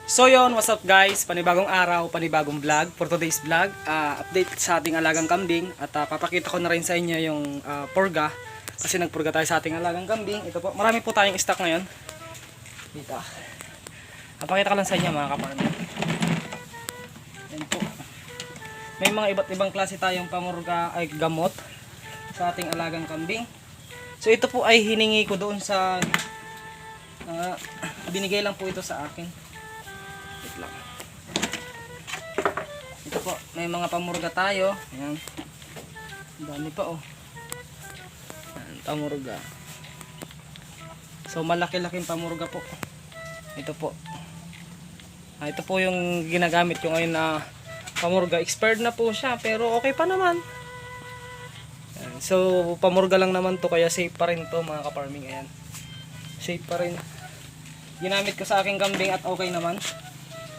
So yon, what's up guys? Panibagong araw, panibagong vlog. For today's vlog, update sa ating alagang kambing. At papakita ko na rin sa inyo yung purga. Kasi nagpurga tayo sa ating alagang kambing. Ito po, marami po tayong stock ngayon. Dito. Papakita ko lang sa inyo mga kaparmer. Yan po. May mga iba't ibang klase tayong pamurga ay gamot sa ating alagang kambing. So ito po ay hiningi ko doon sa binigay lang po ito sa akin. Wait lang. Ito po, may mga pamurga tayo. Ayan. Dami pa oh. Ayan, pamurga. So malaki-laking pamurga po. Ito po. Ito po yung ginagamit ko ngayon na pamurga. Expired na po siya pero okay pa naman. Ayan. So pamurga lang naman to kaya safe pa rin to mga kaparming. Ayan. Safe pa rin. Ginamit ko sa aking kambing at okay naman.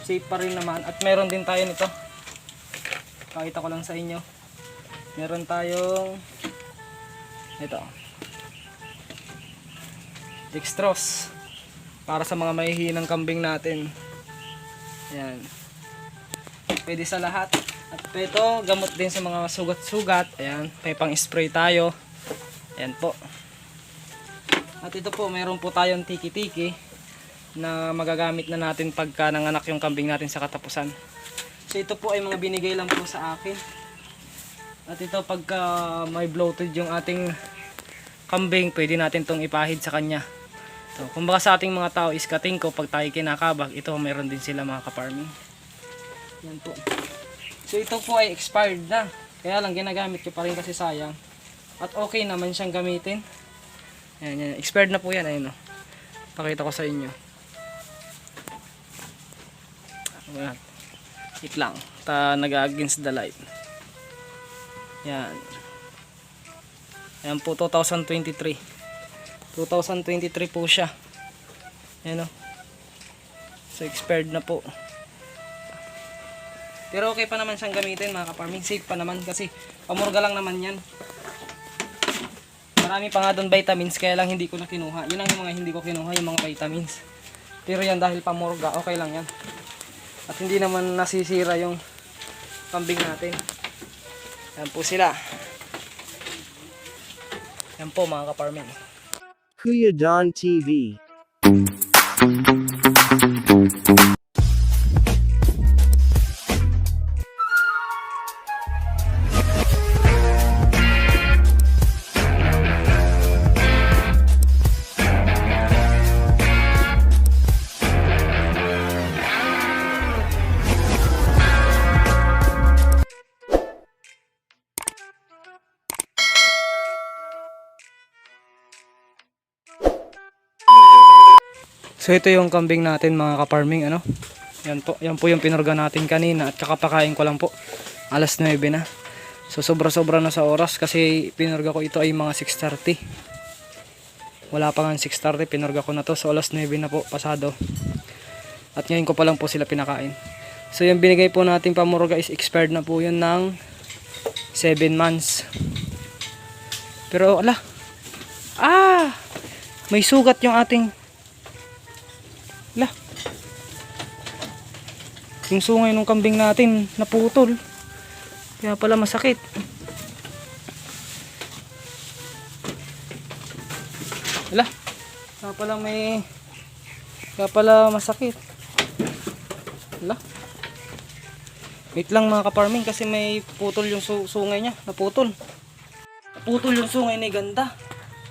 Safe pa rin naman. At meron din tayo nito. Pakita ko lang sa inyo. Meron tayong ito. Dextrose. Para sa mga mahihinang kambing natin. Ayan. Pwede sa lahat. At ito, gamot din sa mga sugat-sugat. Ayan. May pang spray tayo. Ayan po. At ito po, meron po tayong tiki-tiki na magagamit na natin pagka nanganak yung kambing natin sa katapusan. So ito po ay mga binigay lang po sa akin. At ito pagka may bloated yung ating kambing, pwede natin tong ipahid sa kanya. So kumbaga sa ating mga tao is kating ko pag tayo kinakabag, ito meron din sila mga kaparming. Yan po. So ito po ay expired na. Kaya lang ginagamit ko pa rin kasi sayang. At okay naman siyang gamitin. Yan, yan. Expired na po yan. Ayun, oh. Pakita ko sa inyo. Ayan. Wait lang. Nag-against the light. Yan. Ayan po 2023. 2023 po siya. Ayan o. So expired na po. Pero okay pa naman siyang gamitin mga kaparming. Safe pa naman kasi pamurga lang naman yan. Marami pa nga doon vitamins kaya lang hindi ko na kinuha. Yun lang yung mga hindi ko kinuha, yung mga vitamins. Pero yan dahil pamurga, okay lang yan. At hindi naman nasisira yung kambing natin. Yan po sila. Yan po mga kaparming. Kuya Don TV. So ito yung kambing natin mga kaparming ano. Yan po yung pinurga natin kanina at kakapakain ko lang po. Alas 9 na. So sobra-sobra na sa oras kasi pinurga ko ito ay mga 6:30. Wala pa nga 6:30 pinurga ko na to. So alas 9 na po pasado. At ngayon ko pa lang po sila pinakain. So yung binigay po natin pamurga is expired na po yun ng 7 months. Pero ala. May sugat yung ating yung sungay ng kambing natin naputol. Kaya pala masakit. Wala. Kaya pala masakit. Wala. Wait lang mga kaparming kasi may putol yung sungay niya. Naputol. Naputol yung sungay ni ganda.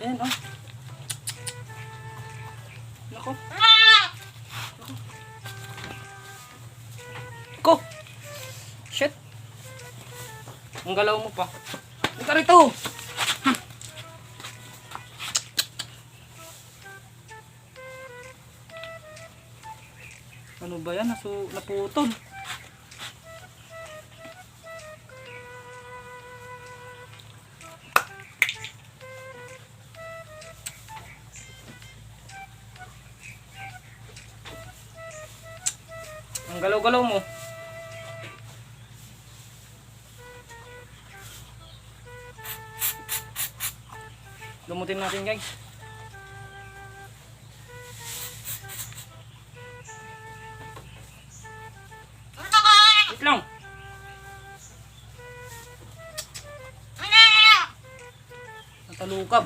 Ayan oh. Nako. Ko. Shit. Ang galaw mo pa. Ika rito. Ano ba yan? Naputol. Ang galaw-galaw mo. Lumutin natin guys. lang. Natalukab.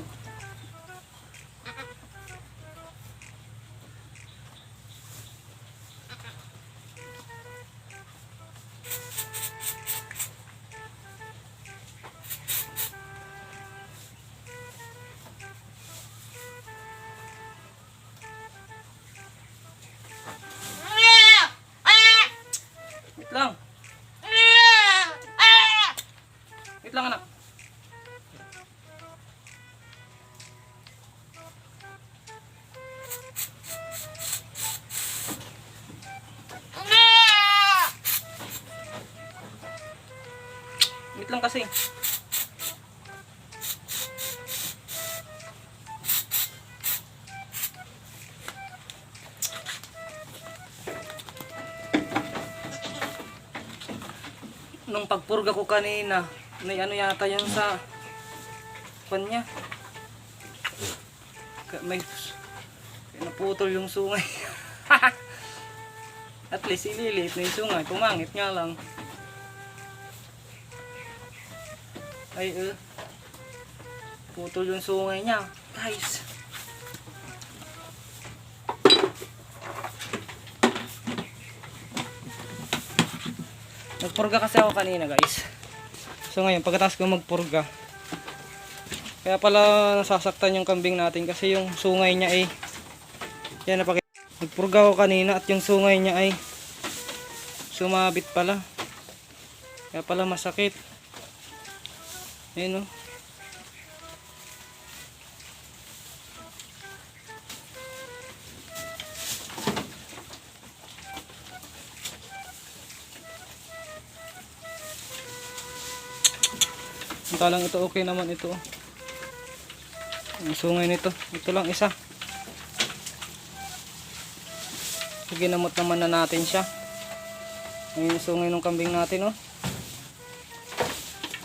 Wait lang. Wait lang anak. Wait lang kasi. Nung pagpurga ko kanina, may ano yata yan sa kanya. May naputol yung sungay. At least ililiit na yung sungay. Pumangit nga lang. Ay, putol yung sungay niya. Guys. Nagpurga kasi ako kanina guys. So ngayon pagkatapos ko magpurga, kaya pala nasasaktan yung kambing natin kasi yung sungay niya ay yan napakita. Nagpurga ako kanina at yung sungay niya ay sumabit pala. Kaya pala masakit. Ayun o. Lang ito okay naman ito. Ang sungay nito, ito lang isa. So, ginamot naman na natin siya. Ngayon yung sungay ng kambing natin, oh.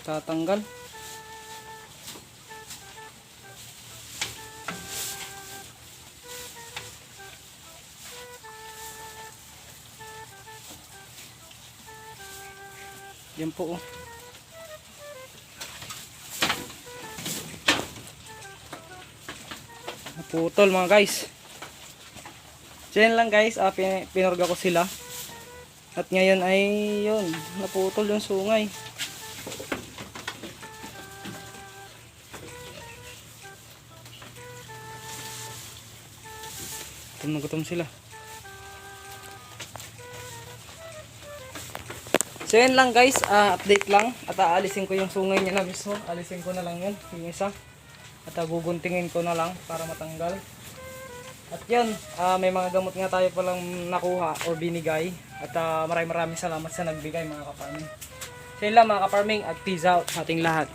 Tatanggal. Yan po, oh. Naputol mga guys. So yan lang guys, pinurga ko sila. At ngayon ay yun, naputol yung sungay. Gutom na gutom sila. So yan lang guys, update lang. At aalisin ko yung sungay niya na mismo. Alisin ko na lang yun, yung isa. At guguntingin ko na lang para matanggal. At yun, may mga gamot nga tayo palang nakuha o binigay. At maraming salamat sa nagbigay mga ka-farming. So yun lang mga ka-farming at peace out sa ating lahat.